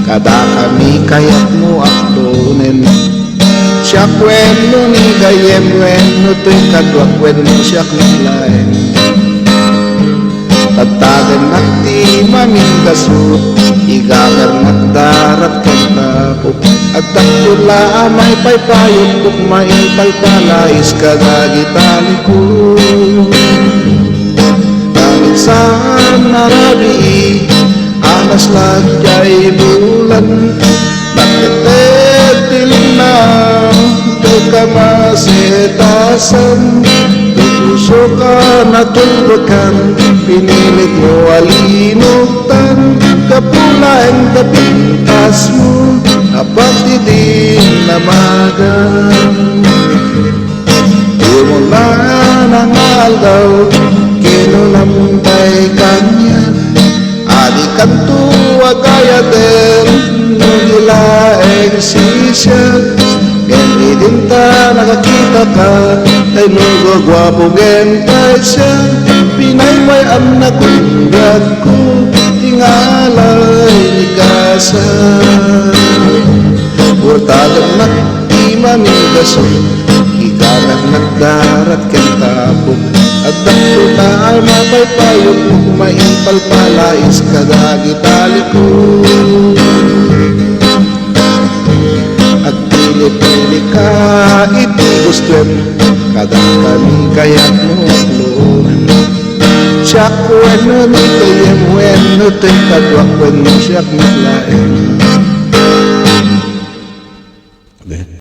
kada kami kaya't mo aklonen. Siya kwento ni gayem weno to'y kadwak weno siya kilain. Tatagan nakti mamindasut igagar nakdarat kentapok. At taktula may paypayot kuk may palpalais kadagitali ko. Tangit saan narabi anas lagjay bulan. Naketetil na kamasetasan. Puso ka natulbakan, pinilit mo alinutan. Kapula ang tapintas mo, apati din namagan. Imo na nangaldaw, kinunamtay kanya. Adi kantuwa kaya din, nugilaeng sisya. Hindi din ta nakakita ka, ay nugo gwapo gentay siya. Pinaymay ang nakundag ko, tingalay ni kasa. Urtagan nakti mamigaso, igalang nagdarat kentapok. At dakto na mapaypayot mo, maimpalpalais kadagitali ko. Pili ka iti gustwen, kada kami kaya't mo aklonen. Siya kweno ni kayem weno to'y kadwak weno siya kilain.